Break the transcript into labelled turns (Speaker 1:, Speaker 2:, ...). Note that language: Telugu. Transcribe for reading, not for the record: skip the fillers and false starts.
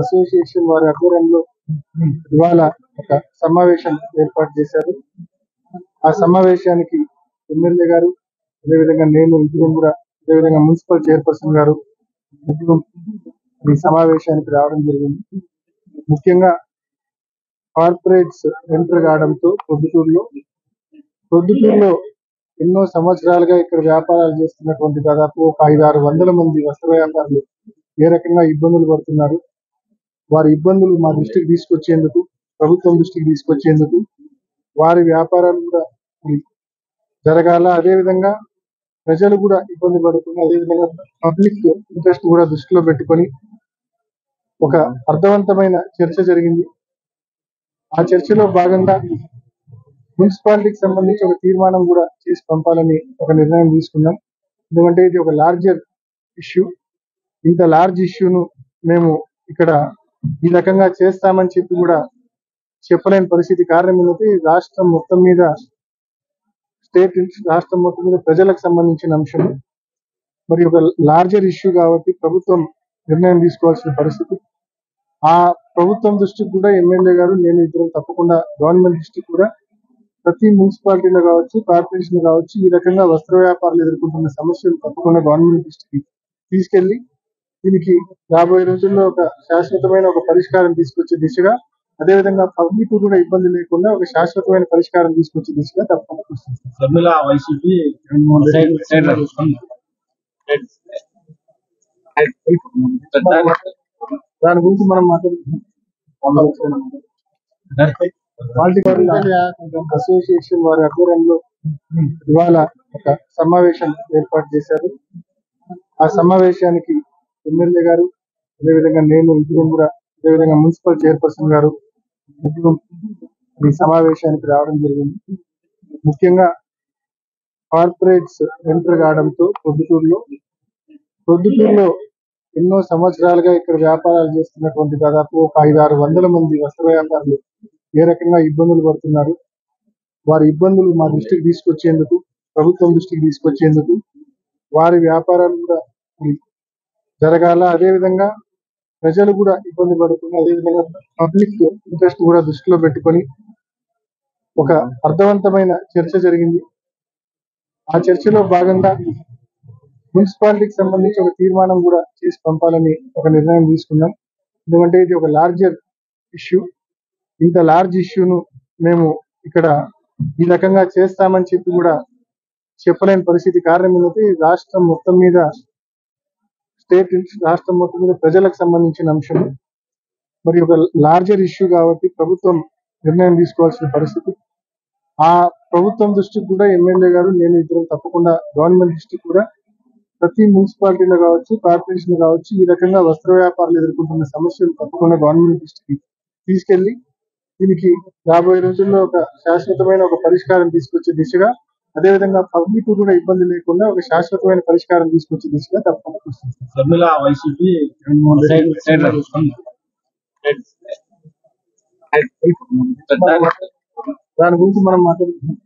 Speaker 1: అసోసియేషన్ వారి ఆధ్వర్యంలో ఇవాళ ఒక సమావేశం ఏర్పాటు చేశారు. ఆ సమావేశానికి ఎమ్మెల్యే గారు, అదేవిధంగా నేను ఇంజనీర్ కూడా, అదేవిధంగా మున్సిపల్ చైర్పర్సన్ గారు ముగ్గురు ఈ సమావేశానికి రావడం జరిగింది. ముఖ్యంగా కార్పొరేట్స్ ఎంటర్ కావడంతో ప్రొద్దుటూరులో ఎన్నో సంవత్సరాలుగా ఇక్కడ వ్యాపారాలు చేస్తున్నటువంటి దాదాపు ఒక 500-600 మంది వస్త్ర వ్యాపారులు ఏ రకంగా ఇబ్బందులు పడుతున్నారు, వారి ఇబ్బందులు మా దృష్టికి తీసుకొచ్చేందుకు, ప్రభుత్వం దృష్టికి తీసుకొచ్చేందుకు, వారి వ్యాపారాలు కూడా జరగాల, అదేవిధంగా ప్రజలు కూడా ఇబ్బంది పడకుండా, అదేవిధంగా పబ్లిక్ ఇంట్రెస్ట్ కూడా దృష్టిలో పెట్టుకొని ఒక అర్థవంతమైన చర్చ జరిగింది. ఆ చర్చలో భాగంగా మున్సిపాలిటీకి సంబంధించి ఒక తీర్మానం కూడా చేసి పంపాలని ఒక నిర్ణయం తీసుకున్నాం. ఎందుకంటే ఇది ఒక లార్జర్ ఇష్యూ. ఇంత లార్జ్ ఇష్యూను మేము ఇక్కడ ఈ రకంగా చేస్తామని చెప్పి కూడా చెప్పలేని పరిస్థితి. కారణం ఏంటంటే రాష్ట్రం మొత్తం మీద ప్రజలకు సంబంధించిన అంశం. మరి ఒక లార్జర్ ఇష్యూ కాబట్టి ప్రభుత్వం నిర్ణయం తీసుకోవాల్సిన పరిస్థితి. ఆ ప్రభుత్వం దృష్టికి కూడా ఎమ్మెల్యే గారు, నేను ఇద్దరం తప్పకుండా గవర్నమెంట్ దృష్టికి కూడా ప్రతి మున్సిపాలిటీలో కావచ్చు, కార్పొరేషన్ కావచ్చు, ఈ రకంగా వస్త్ర వ్యాపారులు ఎదుర్కొంటున్న సమస్యలు తప్పకుండా గవర్నమెంట్ దృష్టికి తీసుకెళ్లి దీనికి రాబోయే రోజుల్లో ఒక శాశ్వతమైన ఒక పరిష్కారం తీసుకొచ్చే దిశగా, అదేవిధంగా పబ్లిక్ కూడా ఇబ్బంది లేకుండా ఒక శాశ్వతమైన పరిష్కారం తీసుకొచ్చే దిశగా తప్పకుండా దాని గురించి మనం మాట్లాడుతున్నాం. అసోసియేషన్ వారి ఆధ్వర్యంలో ఇవాళ ఒక సమావేశం ఏర్పాటు చేశారు. ఆ సమావేశానికి ఎమ్మెల్యే గారు, అదేవిధంగా నేను ఇంజనీర్ కూడా, అదేవిధంగా మున్సిపల్ చైర్పర్సన్ గారు ముగ్గురు ఈ సమావేశానికి రావడం జరిగింది. ముఖ్యంగా కార్పొరేట్స్ ఎంటర్ కావడంతో ప్రొద్దుటూరులో ఎన్నో సంవత్సరాలుగా ఇక్కడ వ్యాపారాలు చేస్తున్నటువంటి దాదాపు ఒక 500-600 మంది వస్త్ర వ్యాపారులు ఏ రకంగా ఇబ్బందులు పడుతున్నారు, వారి ఇబ్బందులు మా దృష్టికి తీసుకొచ్చేందుకు, ప్రభుత్వం దృష్టికి తీసుకొచ్చేందుకు, వారి వ్యాపారాలు కూడా జరగాల, అదేవిధంగా ప్రజలు కూడా ఇబ్బంది పడకుండా, అదేవిధంగా పబ్లిక్ ఇంట్రెస్ట్ కూడా దృష్టిలో పెట్టుకొని ఒక అర్థవంతమైన చర్చ జరిగింది. ఆ చర్చలో భాగంగా మున్సిపాలిటీకి సంబంధించి ఒక తీర్మానం కూడా చేసి పంపాలని ఒక నిర్ణయం తీసుకున్నాం. ఎందుకంటే ఇది ఒక లార్జర్ ఇష్యూ. ఇంత లార్జ్ ఇష్యూను మేము ఇక్కడ ఈ రకంగా చేస్తామని చెప్పి కూడా చెప్పలేని పరిస్థితి. కారణం ఏంటంటే రాష్ట్రం మొత్తం మీద ప్రజలకు సంబంధించిన అంశం. మరి ఒక లార్జర్ ఇష్యూ కాబట్టి ప్రభుత్వం నిర్ణయం తీసుకోవాల్సిన పరిస్థితి. ఆ ప్రభుత్వం దృష్టికి కూడా ఎమ్మెల్యే గారు, నేను ఇద్దరం తప్పకుండా గవర్నమెంట్ దృష్టికి కూడా ప్రతి మున్సిపాలిటీలో కావచ్చు, కార్పొరేషన్ కావచ్చు, ఈ రకంగా వస్త్ర వ్యాపారులు ఎదుర్కొంటున్న సమస్యలు తప్పకుండా గవర్నమెంట్ దృష్టికి తీసుకెళ్లి దీనికి రాబోయే రోజుల్లో ఒక శాశ్వతమైన ఒక పరిష్కారం తీసుకొచ్చే దిశగా, అదేవిధంగా పబ్లిక్ కూడా ఇబ్బంది లేకుండా ఒక శాశ్వతమైన పరిష్కారం తీసుకొచ్చే దిశగా తప్పకుండా దాని గురించి మనం మాట్లాడుతున్నాం.